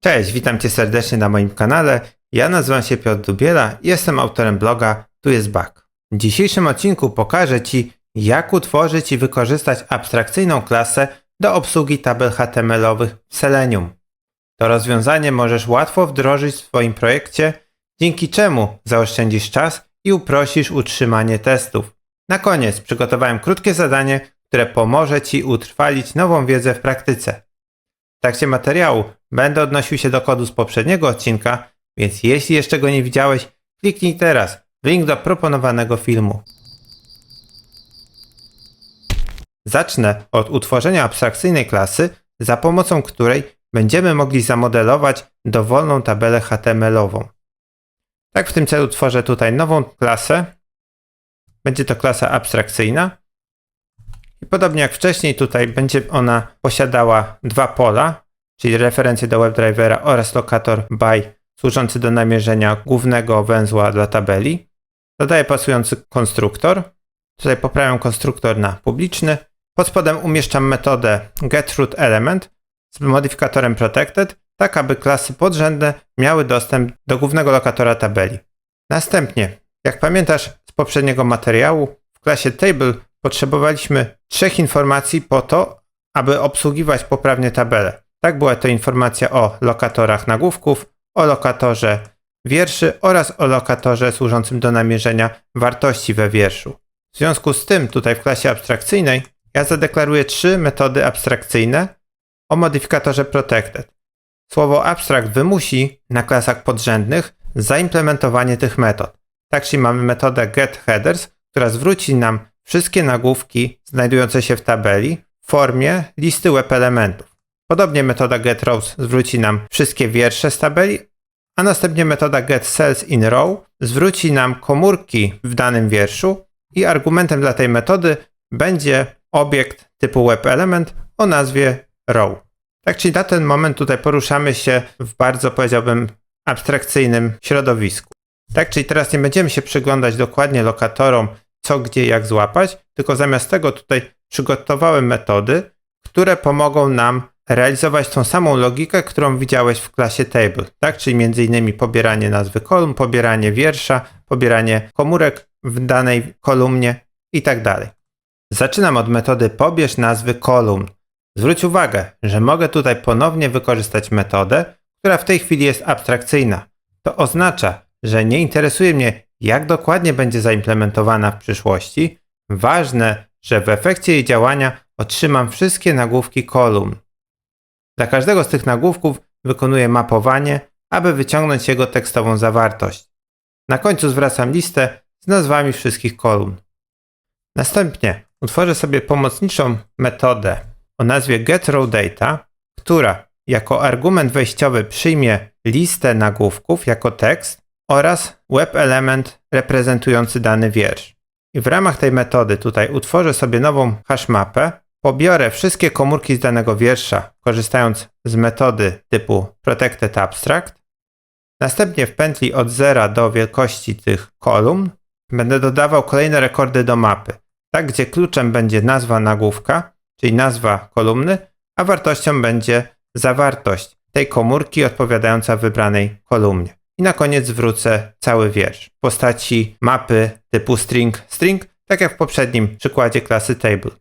Cześć, witam Cię serdecznie na moim kanale. Ja nazywam się Piotr Dubiela i jestem autorem bloga Tu jest Bug. W dzisiejszym odcinku pokażę Ci, jak utworzyć i wykorzystać abstrakcyjną klasę do obsługi tabel HTML-owych w Selenium. To rozwiązanie możesz łatwo wdrożyć w swoim projekcie, dzięki czemu zaoszczędzisz czas i uprościsz utrzymanie testów. Na koniec przygotowałem krótkie zadanie, które pomoże Ci utrwalić nową wiedzę w praktyce. W trakcie materiału będę odnosił się do kodu z poprzedniego odcinka, więc jeśli jeszcze go nie widziałeś, kliknij teraz w link do proponowanego filmu. Zacznę od utworzenia abstrakcyjnej klasy, za pomocą której będziemy mogli zamodelować dowolną tabelę HTML-ową. Tak, w tym celu tworzę tutaj nową klasę. Będzie to klasa abstrakcyjna. I podobnie jak wcześniej, tutaj będzie ona posiadała dwa pola, czyli referencję do WebDrivera oraz lokator by służący do namierzenia głównego węzła dla tabeli. Dodaję pasujący konstruktor. Tutaj poprawiam konstruktor na publiczny. Pod spodem umieszczam metodę getRootElement z modyfikatorem protected, tak aby klasy podrzędne miały dostęp do głównego lokatora tabeli. Następnie, jak pamiętasz z poprzedniego materiału, w klasie table potrzebowaliśmy 3 informacji po to, aby obsługiwać poprawnie tabelę. Tak, była to informacja o lokatorach nagłówków, o lokatorze wierszy oraz o lokatorze służącym do namierzenia wartości we wierszu. W związku z tym tutaj w klasie abstrakcyjnej ja zadeklaruję 3 metody abstrakcyjne o modyfikatorze protected. Słowo abstract wymusi na klasach podrzędnych zaimplementowanie tych metod. Tak, czyli mamy metodę getHeaders, która zwróci nam wszystkie nagłówki znajdujące się w tabeli w formie listy web elementów. Podobnie metoda getRows zwróci nam wszystkie wiersze z tabeli, a następnie metoda getCellsInRow zwróci nam komórki w danym wierszu i argumentem dla tej metody będzie obiekt typu web element o nazwie row. Tak, czyli na ten moment tutaj poruszamy się w bardzo, powiedziałbym, abstrakcyjnym środowisku. Tak, czyli teraz nie będziemy się przyglądać dokładnie lokatorom, co, gdzie, jak złapać, tylko zamiast tego tutaj przygotowałem metody, które pomogą nam realizować tą samą logikę, którą widziałeś w klasie table, tak? Czyli m.in. pobieranie nazwy kolumn, pobieranie wiersza, pobieranie komórek w danej kolumnie i tak dalej. Zaczynam od metody pobierz nazwy kolumn. Zwróć uwagę, że mogę tutaj ponownie wykorzystać metodę, która w tej chwili jest abstrakcyjna. To oznacza, że nie interesuje mnie, jak dokładnie będzie zaimplementowana w przyszłości. Ważne, że w efekcie jej działania otrzymam wszystkie nagłówki kolumn. Dla każdego z tych nagłówków wykonuję mapowanie, aby wyciągnąć jego tekstową zawartość. Na końcu zwracam listę z nazwami wszystkich kolumn. Następnie utworzę sobie pomocniczą metodę o nazwie getRowData, która jako argument wejściowy przyjmie listę nagłówków jako tekst oraz web element reprezentujący dany wiersz. I w ramach tej metody tutaj utworzę sobie nową hashmapę, pobiorę wszystkie komórki z danego wiersza, korzystając z metody typu protectedAbstract. Następnie w pętli od 0 do wielkości tych kolumn będę dodawał kolejne rekordy do mapy, tak gdzie kluczem będzie nazwa nagłówka, czyli nazwa kolumny, a wartością będzie zawartość tej komórki odpowiadająca wybranej kolumnie. I na koniec zwrócę cały wiersz w postaci mapy typu string, tak jak w poprzednim przykładzie klasy table.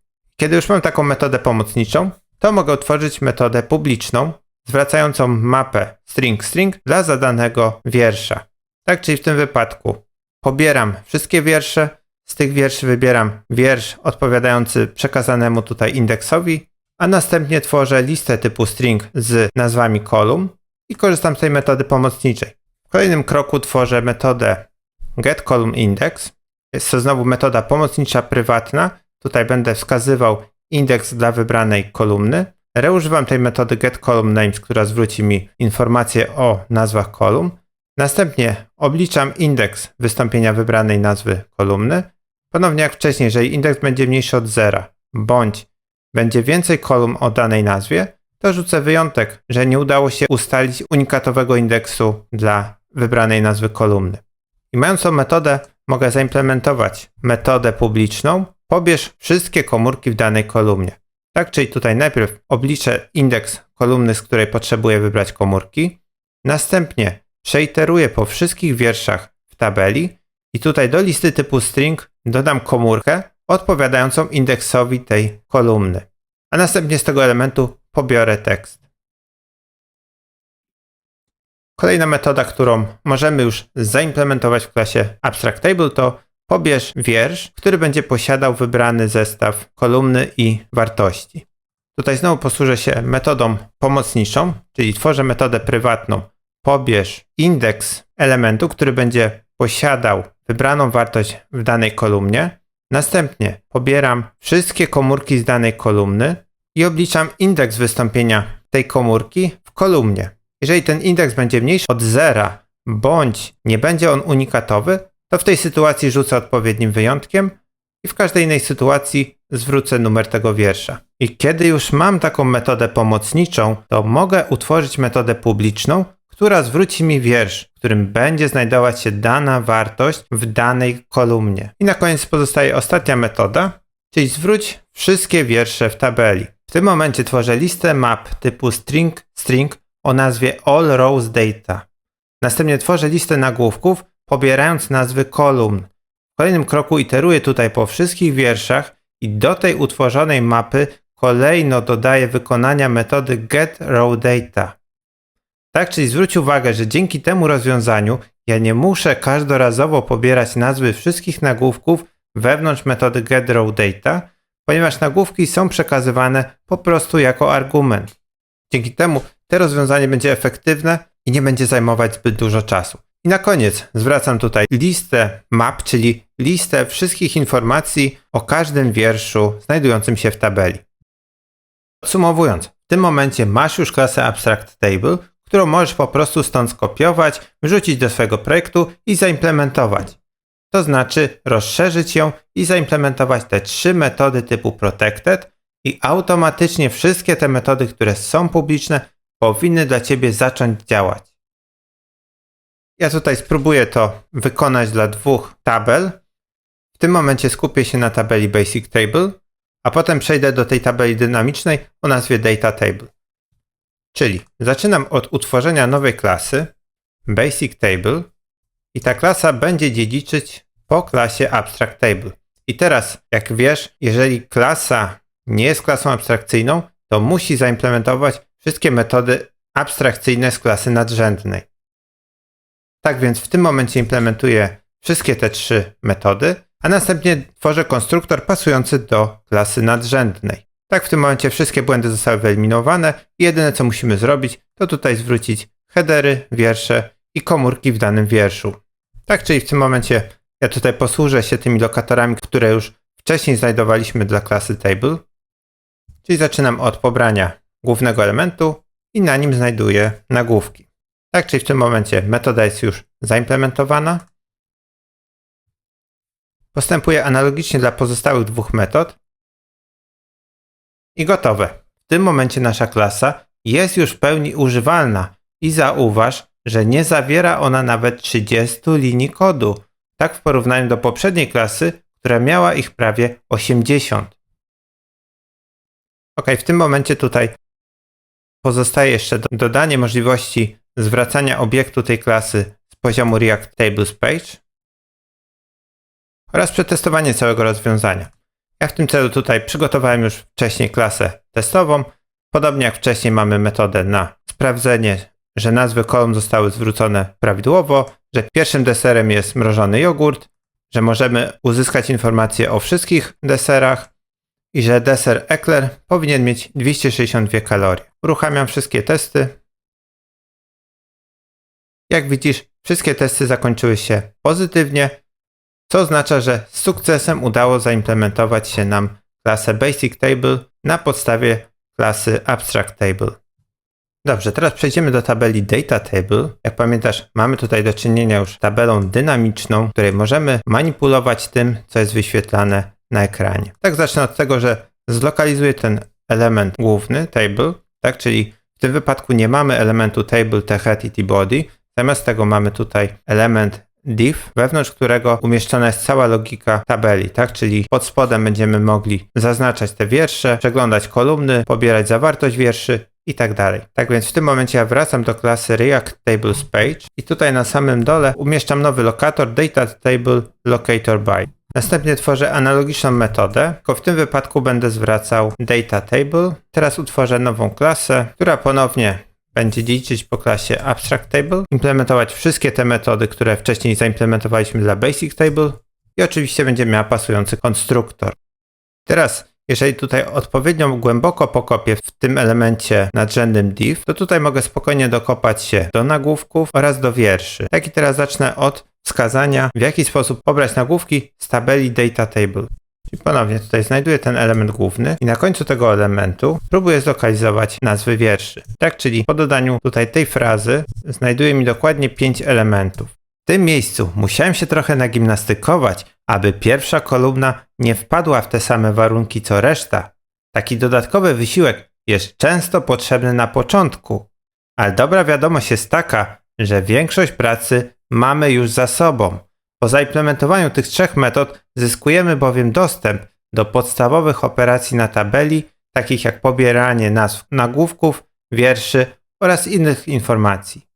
Kiedy już mam taką metodę pomocniczą, to mogę utworzyć metodę publiczną zwracającą mapę string dla zadanego wiersza. Tak, czyli w tym wypadku pobieram wszystkie wiersze, z tych wierszy wybieram wiersz odpowiadający przekazanemu tutaj indeksowi, a następnie tworzę listę typu string z nazwami kolumn i korzystam z tej metody pomocniczej. W kolejnym kroku tworzę metodę getColumnIndex. Jest to znowu metoda pomocnicza prywatna. Tutaj będę wskazywał indeks dla wybranej kolumny. Reużywam tej metody getColumnNames, która zwróci mi informacje o nazwach kolumn. Następnie obliczam indeks wystąpienia wybranej nazwy kolumny. Ponownie jak wcześniej, jeżeli indeks będzie mniejszy od 0, bądź będzie więcej kolumn o danej nazwie, to rzucę wyjątek, że nie udało się ustalić unikatowego indeksu dla wybranej nazwy kolumny. I mając tą metodę, mogę zaimplementować metodę publiczną pobierz wszystkie komórki w danej kolumnie. Tak, czyli tutaj najpierw obliczę indeks kolumny, z której potrzebuję wybrać komórki. Następnie przeiteruję po wszystkich wierszach w tabeli i tutaj do listy typu string dodam komórkę odpowiadającą indeksowi tej kolumny. A następnie z tego elementu pobiorę tekst. Kolejna metoda, którą możemy już zaimplementować w klasie AbstractTable, to pobierz wiersz, który będzie posiadał wybrany zestaw kolumny i wartości. Tutaj znowu posłużę się metodą pomocniczą, czyli tworzę metodę prywatną pobierz indeks elementu, który będzie posiadał wybraną wartość w danej kolumnie. Następnie pobieram wszystkie komórki z danej kolumny i obliczam indeks wystąpienia tej komórki w kolumnie. Jeżeli ten indeks będzie mniejszy od 0 bądź nie będzie on unikatowy, to w tej sytuacji rzucę odpowiednim wyjątkiem i w każdej innej sytuacji zwrócę numer tego wiersza. I kiedy już mam taką metodę pomocniczą, to mogę utworzyć metodę publiczną, która zwróci mi wiersz, w którym będzie znajdować się dana wartość w danej kolumnie. I na koniec pozostaje ostatnia metoda, czyli zwróć wszystkie wiersze w tabeli. W tym momencie tworzę listę map typu string o nazwie all rows data. Następnie tworzę listę nagłówków, pobierając nazwy kolumn. W kolejnym kroku iteruję tutaj po wszystkich wierszach i do tej utworzonej mapy kolejno dodaję wykonania metody getRowData. Tak, czyli zwróć uwagę, że dzięki temu rozwiązaniu ja nie muszę każdorazowo pobierać nazwy wszystkich nagłówków wewnątrz metody getRowData, ponieważ nagłówki są przekazywane po prostu jako argument. Dzięki temu to rozwiązanie będzie efektywne i nie będzie zajmować zbyt dużo czasu. I na koniec zwracam tutaj listę map, czyli listę wszystkich informacji o każdym wierszu znajdującym się w tabeli. Podsumowując, w tym momencie masz już klasę AbstractTable, którą możesz po prostu stąd skopiować, wrzucić do swojego projektu i zaimplementować. To znaczy rozszerzyć ją i zaimplementować te 3 metody typu protected i automatycznie wszystkie te metody, które są publiczne, powinny dla Ciebie zacząć działać. Ja tutaj spróbuję to wykonać dla 2 tabel. W tym momencie skupię się na tabeli Basic Table, a potem przejdę do tej tabeli dynamicznej o nazwie Data Table. Czyli zaczynam od utworzenia nowej klasy Basic Table i ta klasa będzie dziedziczyć po klasie AbstractTable. I teraz, jak wiesz, jeżeli klasa nie jest klasą abstrakcyjną, to musi zaimplementować wszystkie metody abstrakcyjne z klasy nadrzędnej. Tak więc w tym momencie implementuję wszystkie te 3 metody, a następnie tworzę konstruktor pasujący do klasy nadrzędnej. Tak w tym momencie wszystkie błędy zostały wyeliminowane i jedyne co musimy zrobić, to tutaj zwrócić headery, wiersze i komórki w danym wierszu. Tak, czyli w tym momencie ja tutaj posłużę się tymi lokatorami, które już wcześniej znajdowaliśmy dla klasy table. Czyli zaczynam od pobrania głównego elementu i na nim znajduję nagłówki. Tak, czyli w tym momencie metoda jest już zaimplementowana. Postępuję analogicznie dla pozostałych 2 metod. I gotowe. W tym momencie nasza klasa jest już w pełni używalna i zauważ, że nie zawiera ona nawet 30 linii kodu. Tak w porównaniu do poprzedniej klasy, która miała ich prawie 80. Ok, w tym momencie tutaj pozostaje jeszcze dodanie możliwości zwracania obiektu tej klasy z poziomu React Tables Page oraz przetestowanie całego rozwiązania. Ja w tym celu tutaj przygotowałem już wcześniej klasę testową. Podobnie jak wcześniej mamy metodę na sprawdzenie, że nazwy kolumn zostały zwrócone prawidłowo, że pierwszym deserem jest mrożony jogurt, że możemy uzyskać informacje o wszystkich deserach i że deser Eclair powinien mieć 262 kalorie. Uruchamiam wszystkie testy. Jak widzisz, wszystkie testy zakończyły się pozytywnie, co oznacza, że z sukcesem udało zaimplementować się nam klasę Basic Table na podstawie klasy AbstractTable. Dobrze, teraz przejdziemy do tabeli Data Table. Jak pamiętasz, mamy tutaj do czynienia już z tabelą dynamiczną, w której możemy manipulować tym, co jest wyświetlane na ekranie. Tak, zacznę od tego, że zlokalizuję ten element główny, table, tak, czyli w tym wypadku nie mamy elementu table, head i tbody, zamiast tego mamy tutaj element div, wewnątrz którego umieszczona jest cała logika tabeli, tak, czyli pod spodem będziemy mogli zaznaczać te wiersze, przeglądać kolumny, pobierać zawartość wierszy i tak dalej. Tak więc w tym momencie ja wracam do klasy React Tables Page i tutaj na samym dole umieszczam nowy lokator Data Table Locator By. Następnie tworzę analogiczną metodę, tylko w tym wypadku będę zwracał Data Table. Teraz utworzę nową klasę, która ponownie będzie liczyć po klasie Abstract Table, implementować wszystkie te metody, które wcześniej zaimplementowaliśmy dla Basic Table i oczywiście będzie miała pasujący konstruktor. Teraz, jeżeli tutaj odpowiednio głęboko pokopię w tym elemencie nadrzędnym div, to tutaj mogę spokojnie dokopać się do nagłówków oraz do wierszy. Tak i teraz zacznę od wskazania, w jaki sposób pobrać nagłówki z tabeli Data Table. Czyli ponownie tutaj znajduję ten element główny i na końcu tego elementu próbuję zlokalizować nazwy wierszy. Tak, czyli po dodaniu tutaj tej frazy znajduje mi dokładnie 5 elementów. W tym miejscu musiałem się trochę nagimnastykować, aby pierwsza kolumna nie wpadła w te same warunki co reszta. Taki dodatkowy wysiłek jest często potrzebny na początku, ale dobra wiadomość jest taka, że większość pracy mamy już za sobą. Po zaimplementowaniu tych 3 metod zyskujemy bowiem dostęp do podstawowych operacji na tabeli, takich jak pobieranie nazw nagłówków, wierszy oraz innych informacji.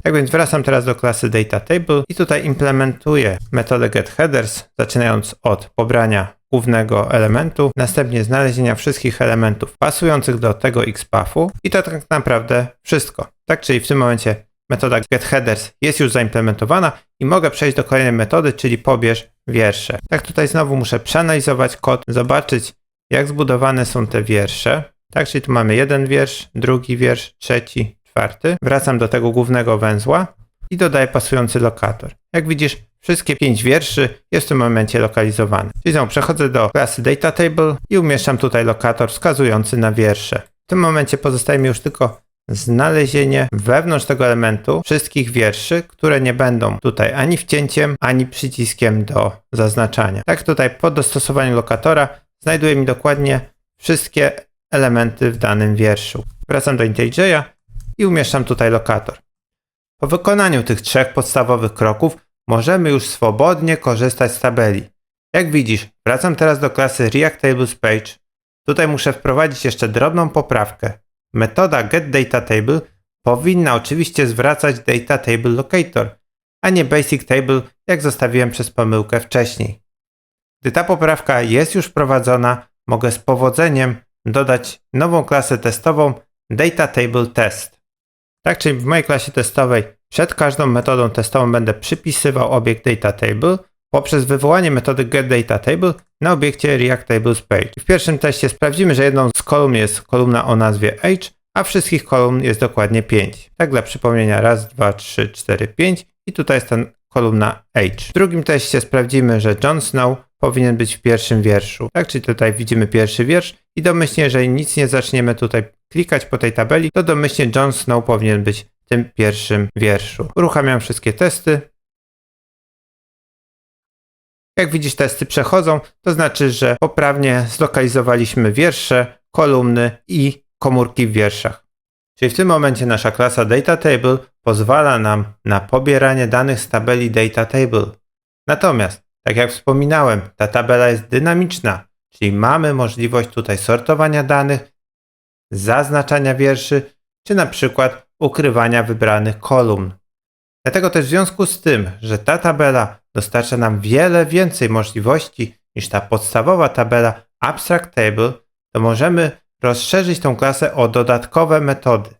Tak więc wracam teraz do klasy Data Table i tutaj implementuję metodę getHeaders, zaczynając od pobrania głównego elementu, następnie znalezienia wszystkich elementów pasujących do tego XPathu i to tak naprawdę wszystko. Tak, czyli w tym momencie metoda getHeaders jest już zaimplementowana i mogę przejść do kolejnej metody, czyli pobierz wiersze. Tak, tutaj znowu muszę przeanalizować kod, zobaczyć jak zbudowane są te wiersze. Tak, czyli tu mamy jeden wiersz, drugi wiersz, trzeci, czwarty. Wracam do tego głównego węzła i dodaję pasujący lokator. Jak widzisz, wszystkie 5 wierszy jest w tym momencie lokalizowane. Czyli znowu przechodzę do klasy Data Table i umieszczam tutaj lokator wskazujący na wiersze. W tym momencie pozostaje mi już tylko znalezienie wewnątrz tego elementu wszystkich wierszy, które nie będą tutaj ani wcięciem, ani przyciskiem do zaznaczania. Tak tutaj po dostosowaniu lokatora znajduje mi dokładnie wszystkie elementy w danym wierszu. Wracam do IntelliJ'a i umieszczam tutaj lokator. Po wykonaniu tych 3 podstawowych kroków możemy już swobodnie korzystać z tabeli. Jak widzisz, wracam teraz do klasy React Tables Page. Tutaj muszę wprowadzić jeszcze drobną poprawkę. Metoda getDataTable powinna oczywiście zwracać Data Table Locator, a nie Basic Table, jak zostawiłem przez pomyłkę wcześniej. Gdy ta poprawka jest już wprowadzona, mogę z powodzeniem dodać nową klasę testową DataTableTest. Tak, czyli w mojej klasie testowej przed każdą metodą testową będę przypisywał obiekt DataTable poprzez wywołanie metody getDataTable na obiekcie React Tables Page. W pierwszym teście sprawdzimy, że jedną z kolumn jest kolumna o nazwie age, a wszystkich kolumn jest dokładnie 5. Tak dla przypomnienia 1, 2, 3, 4, 5 i tutaj jest ta kolumna age. W drugim teście sprawdzimy, że Jon Snow powinien być w pierwszym wierszu. Tak, czyli tutaj widzimy pierwszy wiersz i domyślnie, jeżeli nic nie zaczniemy tutaj klikać po tej tabeli, to domyślnie Jon Snow powinien być w tym pierwszym wierszu. Uruchamiam wszystkie testy. Jak widzisz, testy przechodzą, to znaczy, że poprawnie zlokalizowaliśmy wiersze, kolumny i komórki w wierszach. Czyli w tym momencie nasza klasa DataTable pozwala nam na pobieranie danych z tabeli DataTable. Natomiast, tak jak wspominałem, ta tabela jest dynamiczna, czyli mamy możliwość tutaj sortowania danych, zaznaczania wierszy, czy na przykład ukrywania wybranych kolumn. Dlatego też w związku z tym, że ta tabela dostarcza nam wiele więcej możliwości niż ta podstawowa tabela Abstract Table, to możemy rozszerzyć tą klasę o dodatkowe metody.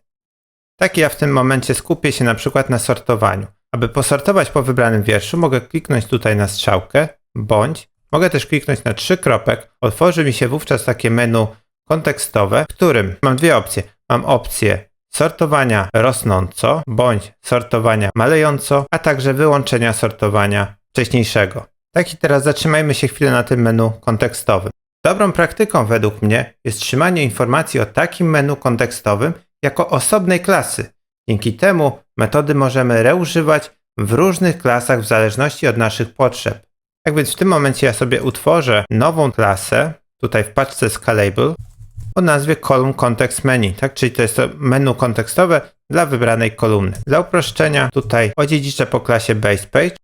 Tak ja w tym momencie skupię się na przykład na sortowaniu. Aby posortować po wybranym wierszu, mogę kliknąć tutaj na strzałkę, bądź mogę też kliknąć na 3 kropek. Otworzy mi się wówczas takie menu kontekstowe, w którym mam 2 opcje. Mam opcję sortowania rosnąco, bądź sortowania malejąco, a także wyłączenia sortowania wcześniejszego. Tak i teraz zatrzymajmy się chwilę na tym menu kontekstowym. Dobrą praktyką według mnie jest trzymanie informacji o takim menu kontekstowym jako osobnej klasy. Dzięki temu metody możemy reużywać w różnych klasach w zależności od naszych potrzeb. Tak więc w tym momencie ja sobie utworzę nową klasę, tutaj w paczce Scalable, o nazwie Column Context Menu, tak? Czyli to jest to menu kontekstowe dla wybranej kolumny. Dla uproszczenia tutaj odziedziczę po klasie BasePage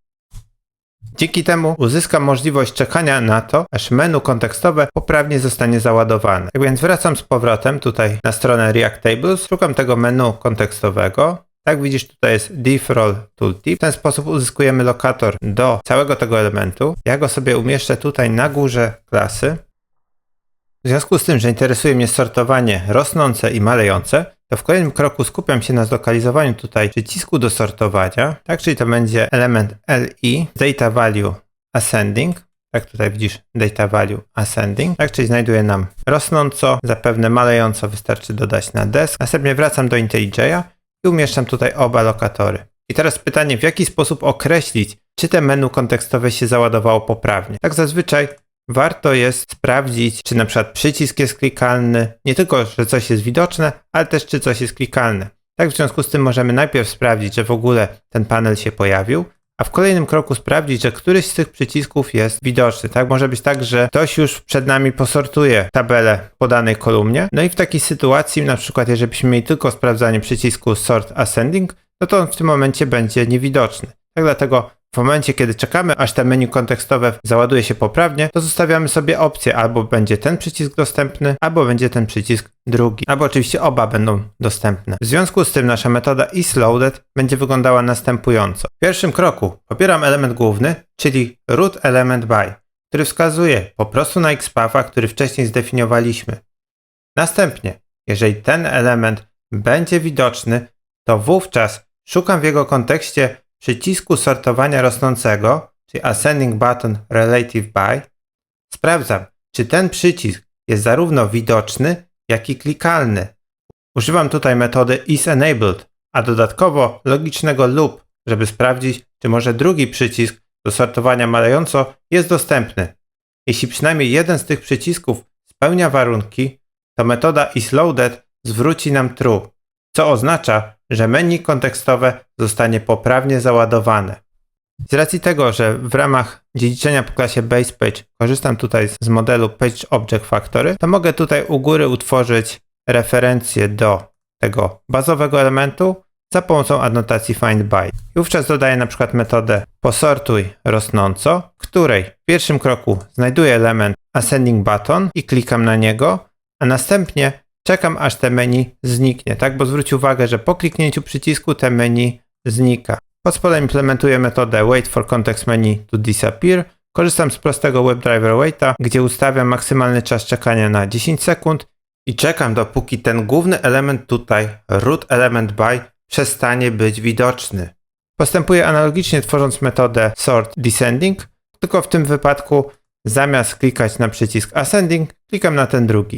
Dzięki temu uzyskam możliwość czekania na to, aż menu kontekstowe poprawnie zostanie załadowane. Tak więc wracam z powrotem tutaj na stronę React Tables, szukam tego menu kontekstowego. Tak widzisz, tutaj jest div role tooltip. W ten sposób uzyskujemy lokator do całego tego elementu. Ja go sobie umieszczę tutaj na górze klasy. W związku z tym, że interesuje mnie sortowanie rosnące i malejące, to w kolejnym kroku skupiam się na zlokalizowaniu tutaj przycisku do sortowania. Tak, czyli to będzie element li, data value ascending. Tak, tutaj widzisz data value ascending. Tak, czyli znajduje nam rosnąco, zapewne malejąco wystarczy dodać na desk. Następnie wracam do IntelliJ'a i umieszczam tutaj oba lokatory. I teraz pytanie, w jaki sposób określić, czy te menu kontekstowe się załadowało poprawnie. Tak zazwyczaj warto jest sprawdzić, czy na przykład przycisk jest klikalny, nie tylko, że coś jest widoczne, ale też czy coś jest klikalne. Tak, w związku z tym możemy najpierw sprawdzić, że w ogóle ten panel się pojawił, a w kolejnym kroku sprawdzić, że któryś z tych przycisków jest widoczny. Tak, może być tak, że ktoś już przed nami posortuje tabelę po danej kolumnie. No i w takiej sytuacji, na przykład jeżeli byśmy mieli tylko sprawdzanie przycisku Sort Ascending, no to on w tym momencie będzie niewidoczny. Tak, dlatego w momencie, kiedy czekamy, aż te menu kontekstowe załaduje się poprawnie, to zostawiamy sobie opcję, albo będzie ten przycisk dostępny, albo będzie ten przycisk drugi, albo oczywiście oba będą dostępne. W związku z tym nasza metoda isLoaded będzie wyglądała następująco. W pierwszym kroku pobieram element główny, czyli root element by, który wskazuje po prostu na XPatha, który wcześniej zdefiniowaliśmy. Następnie, jeżeli ten element będzie widoczny, to wówczas szukam w jego kontekście przycisku sortowania rosnącego, czyli Ascending Button Relative By. Sprawdzam, czy ten przycisk jest zarówno widoczny, jak i klikalny. Używam tutaj metody isEnabled, a dodatkowo logicznego loop, żeby sprawdzić, czy może drugi przycisk do sortowania malejąco jest dostępny. Jeśli przynajmniej jeden z tych przycisków spełnia warunki, to metoda isLoaded zwróci nam true, co oznacza, że menu kontekstowe zostanie poprawnie załadowane. Z racji tego, że w ramach dziedziczenia po klasie BasePage korzystam tutaj z modelu PageObjectFactory, to mogę tutaj u góry utworzyć referencję do tego bazowego elementu za pomocą adnotacji findBy. I wówczas dodaję na przykład metodę posortuj rosnąco, w której w pierwszym kroku znajduję element Ascending Button i klikam na niego, a następnie czekam, aż te menu zniknie, tak? Bo zwróć uwagę, że po kliknięciu przycisku te menu znika. Pod spodem implementuję metodę wait for context menu to disappear. Korzystam z prostego WebDriver waita, gdzie ustawiam maksymalny czas czekania na 10 sekund i czekam, dopóki ten główny element tutaj, root element by, przestanie być widoczny. Postępuję analogicznie, tworząc metodę sort descending, tylko w tym wypadku zamiast klikać na przycisk ascending, klikam na ten drugi.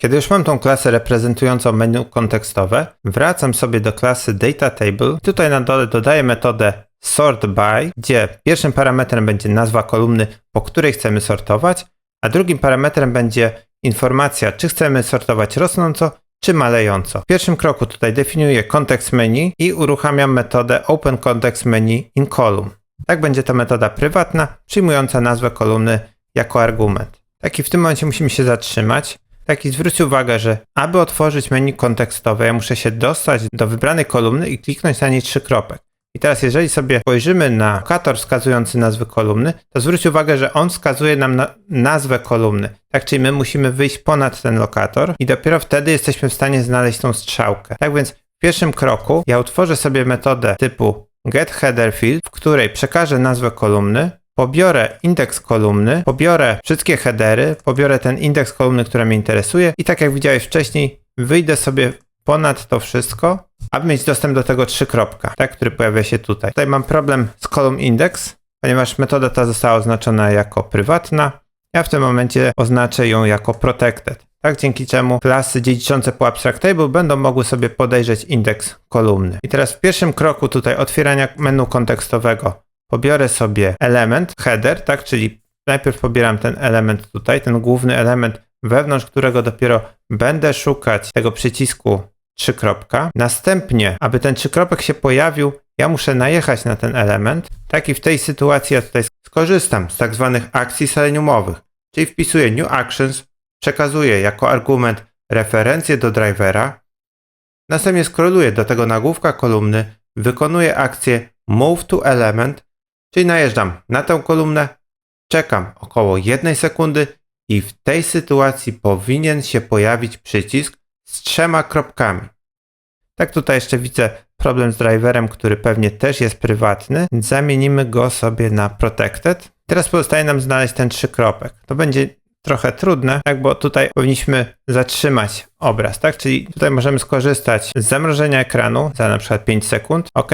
Kiedy już mam tą klasę reprezentującą menu kontekstowe, wracam sobie do klasy DataTable. Tutaj na dole dodaję metodę sortBy, gdzie pierwszym parametrem będzie nazwa kolumny, po której chcemy sortować, a drugim parametrem będzie informacja, czy chcemy sortować rosnąco, czy malejąco. W pierwszym kroku tutaj definiuję kontekst menu i uruchamiam metodę openContextMenu-in-column. Tak będzie to metoda prywatna, przyjmująca nazwę kolumny jako argument. Tak i w tym momencie musimy się zatrzymać. Tak i zwróć uwagę, że aby otworzyć menu kontekstowe, ja muszę się dostać do wybranej kolumny i kliknąć na niej 3 kropek. I teraz jeżeli sobie spojrzymy na lokator wskazujący nazwy kolumny, to zwróć uwagę, że on wskazuje nam na nazwę kolumny. Tak, czyli my musimy wyjść ponad ten lokator i dopiero wtedy jesteśmy w stanie znaleźć tą strzałkę. Tak więc w pierwszym kroku ja utworzę sobie metodę typu getHeaderField, w której przekażę nazwę kolumny, pobiorę indeks kolumny, pobiorę wszystkie headery, pobiorę ten indeks kolumny, który mnie interesuje i tak jak widziałeś wcześniej, wyjdę sobie ponad to wszystko, aby mieć dostęp do tego 3 kropka, tak, który pojawia się tutaj. Tutaj mam problem z column index, ponieważ metoda ta została oznaczona jako prywatna. Ja w tym momencie oznaczę ją jako protected, tak, dzięki czemu klasy dziedziczące po AbstractTable będą mogły sobie podejrzeć indeks kolumny. I teraz w pierwszym kroku tutaj otwierania menu kontekstowego pobiorę sobie element header, tak, czyli najpierw pobieram ten element tutaj, ten główny element, wewnątrz którego dopiero będę szukać tego przycisku 3 kropka. Następnie, aby ten 3 kropek się pojawił, ja muszę najechać na ten element. Tak i w tej sytuacji ja tutaj skorzystam z tak zwanych akcji seleniumowych, czyli wpisuję new actions, przekazuję jako argument referencję do drivera, następnie scrolluję do tego nagłówka kolumny, wykonuję akcję move to element, Czyli najeżdżam na tę kolumnę, czekam około 1 sekundy i w tej sytuacji powinien się pojawić przycisk z 3 kropkami. Tak, tutaj jeszcze widzę problem z driverem, który pewnie też jest prywatny, więc zamienimy go sobie na protected. Teraz pozostaje nam znaleźć ten 3 kropek. To będzie trochę trudne, tak, bo tutaj powinniśmy zatrzymać obraz, tak, czyli tutaj możemy skorzystać z zamrożenia ekranu za na przykład 5 sekund, ok,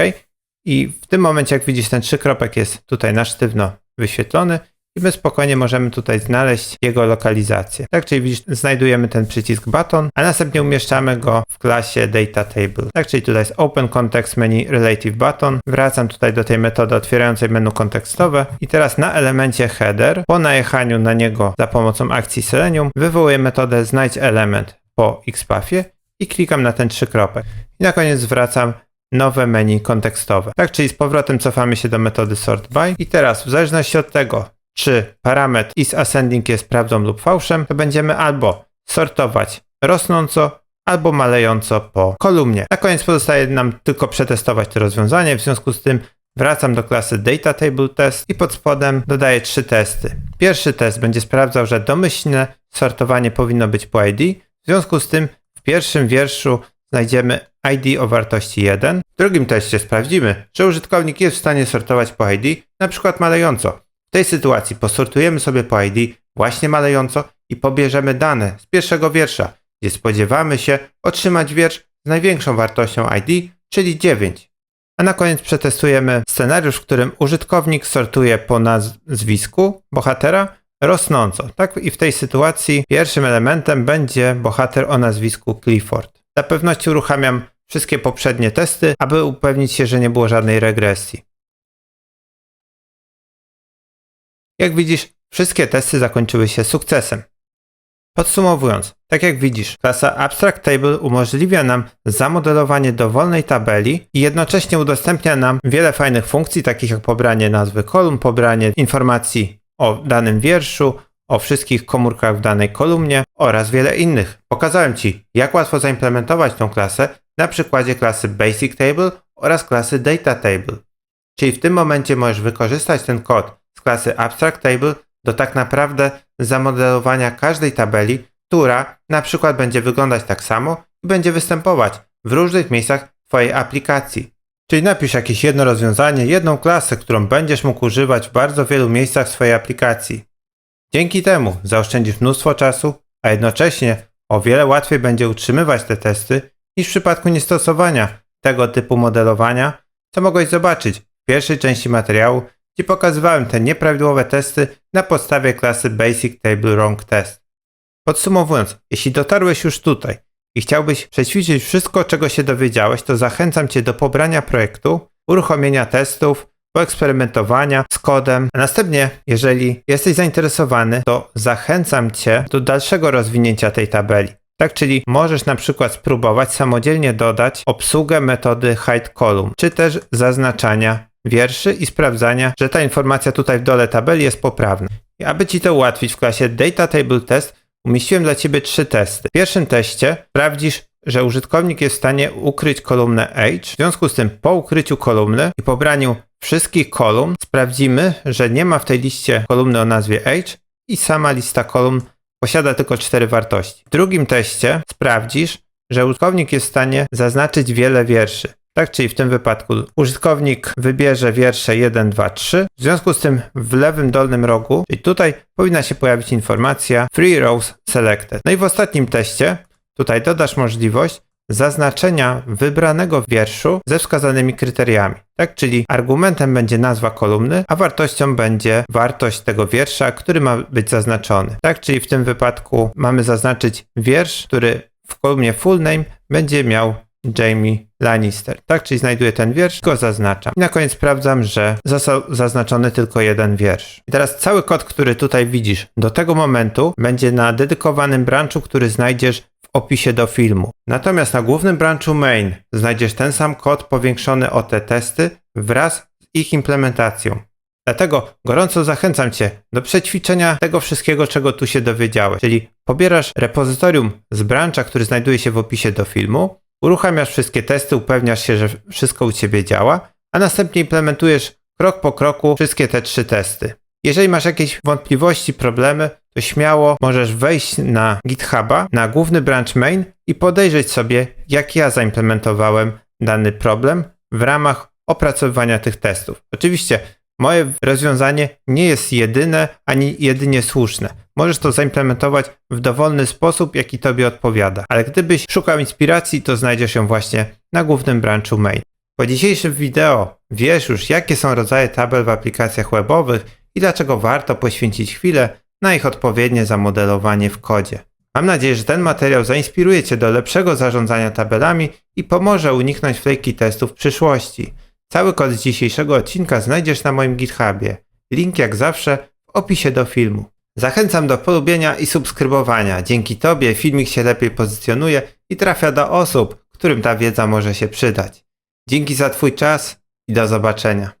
i w tym momencie, jak widzisz, ten 3 kropek jest tutaj na sztywno wyświetlony i my spokojnie możemy tutaj znaleźć jego lokalizację. Tak, czyli widzisz, znajdujemy ten przycisk button, a następnie umieszczamy go w klasie data table. Tak, czyli tutaj jest open context menu relative button. Wracam tutaj do tej metody otwierającej menu kontekstowe i teraz na elemencie header, po najechaniu na niego za pomocą akcji selenium, wywołuję metodę znajdź element po xpathie i klikam na ten 3 kropek. I na koniec wracam nowe menu kontekstowe. Tak, czyli z powrotem cofamy się do metody sort by i teraz w zależności od tego, czy parametr isAscending jest prawdą lub fałszem, to będziemy albo sortować rosnąco, albo malejąco po kolumnie. Na koniec pozostaje nam tylko przetestować to rozwiązanie, w związku z tym wracam do klasy DataTableTest i pod spodem dodaję 3 testy. Pierwszy test będzie sprawdzał, że domyślne sortowanie powinno być po ID, w związku z tym w pierwszym wierszu znajdziemy ID o wartości 1. W drugim teście sprawdzimy, że użytkownik jest w stanie sortować po ID, na przykład malejąco. W tej sytuacji posortujemy sobie po ID właśnie malejąco i pobierzemy dane z pierwszego wiersza, gdzie spodziewamy się otrzymać wiersz z największą wartością ID, czyli 9. A na koniec przetestujemy scenariusz, w którym użytkownik sortuje po nazwisku bohatera rosnąco. Tak, i w tej sytuacji pierwszym elementem będzie bohater o nazwisku Clifford. Dla pewności uruchamiam wszystkie poprzednie testy, aby upewnić się, że nie było żadnej regresji. Jak widzisz, wszystkie testy zakończyły się sukcesem. Podsumowując, tak jak widzisz, klasa AbstractTable umożliwia nam zamodelowanie dowolnej tabeli i jednocześnie udostępnia nam wiele fajnych funkcji, takich jak pobranie nazwy kolumn, pobranie informacji o danym wierszu, o wszystkich komórkach w danej kolumnie oraz wiele innych. Pokazałem Ci, jak łatwo zaimplementować tą klasę na przykładzie klasy BasicTable oraz klasy DataTable. Czyli w tym momencie możesz wykorzystać ten kod z klasy AbstractTable do tak naprawdę zamodelowania każdej tabeli, która na przykład będzie wyglądać tak samo i będzie występować w różnych miejscach Twojej aplikacji. Czyli napisz jakieś jedno rozwiązanie, jedną klasę, którą będziesz mógł używać w bardzo wielu miejscach swojej aplikacji. Dzięki temu zaoszczędzisz mnóstwo czasu, a jednocześnie o wiele łatwiej będzie utrzymywać te testy niż w przypadku niestosowania tego typu modelowania, co mogłeś zobaczyć w pierwszej części materiału, gdzie pokazywałem te nieprawidłowe testy na podstawie klasy BasicTableWrongTest. Podsumowując, jeśli dotarłeś już tutaj i chciałbyś przećwiczyć wszystko, czego się dowiedziałeś, to zachęcam Cię do pobrania projektu, uruchomienia testów, poeksperymentowania z kodem, a następnie, jeżeli jesteś zainteresowany, to zachęcam Cię do dalszego rozwinięcia tej tabeli. Tak, czyli możesz na przykład spróbować samodzielnie dodać obsługę metody hideColumn, czy też zaznaczania wierszy i sprawdzania, że ta informacja tutaj w dole tabeli jest poprawna. I aby Ci to ułatwić, w klasie DataTableTest umieściłem dla Ciebie 3 testy. W pierwszym teście sprawdzisz, że użytkownik jest w stanie ukryć kolumnę H. W związku z tym po ukryciu kolumny i pobraniu wszystkich kolumn sprawdzimy, że nie ma w tej liście kolumny o nazwie H i sama lista kolumn posiada tylko 4 wartości. W drugim teście sprawdzisz, że użytkownik jest w stanie zaznaczyć wiele wierszy. Tak, czyli w tym wypadku użytkownik wybierze wiersze 1, 2, 3. W związku z tym w lewym dolnym rogu, czyli tutaj powinna się pojawić informacja Free Rows Selected. No i w ostatnim teście tutaj dodasz możliwość zaznaczenia wybranego wierszu ze wskazanymi kryteriami. Tak, czyli argumentem będzie nazwa kolumny, a wartością będzie wartość tego wiersza, który ma być zaznaczony. Tak, czyli w tym wypadku mamy zaznaczyć wiersz, który w kolumnie full name będzie miał Jaime Lannister. Tak, czyli znajduję ten wiersz, go zaznaczam. I na koniec sprawdzam, że został zaznaczony tylko jeden wiersz. I teraz cały kod, który tutaj widzisz do tego momentu będzie na dedykowanym branchu, który znajdziesz w opisie do filmu. Natomiast na głównym branchu main znajdziesz ten sam kod powiększony o te testy wraz z ich implementacją. Dlatego gorąco zachęcam Cię do przećwiczenia tego wszystkiego, czego tu się dowiedziałeś. Czyli pobierasz repozytorium z brancha, który znajduje się w opisie do filmu, uruchamiasz wszystkie testy, upewniasz się, że wszystko u Ciebie działa, a następnie implementujesz krok po kroku wszystkie te 3 testy. Jeżeli masz jakieś wątpliwości, problemy, to śmiało możesz wejść na GitHuba, na główny branch main i podejrzeć sobie, jak ja zaimplementowałem dany problem w ramach opracowywania tych testów. Oczywiście moje rozwiązanie nie jest jedyne ani jedynie słuszne. Możesz to zaimplementować w dowolny sposób, jaki tobie odpowiada. Ale gdybyś szukał inspiracji, to znajdziesz ją właśnie na głównym branchu main. Po dzisiejszym wideo wiesz już, jakie są rodzaje tabel w aplikacjach webowych i dlaczego warto poświęcić chwilę na ich odpowiednie zamodelowanie w kodzie. Mam nadzieję, że ten materiał zainspiruje Cię do lepszego zarządzania tabelami i pomoże uniknąć flaky testów w przyszłości. Cały kod z dzisiejszego odcinka znajdziesz na moim GitHubie. Link jak zawsze w opisie do filmu. Zachęcam do polubienia i subskrybowania. Dzięki Tobie filmik się lepiej pozycjonuje i trafia do osób, którym ta wiedza może się przydać. Dzięki za Twój czas i do zobaczenia.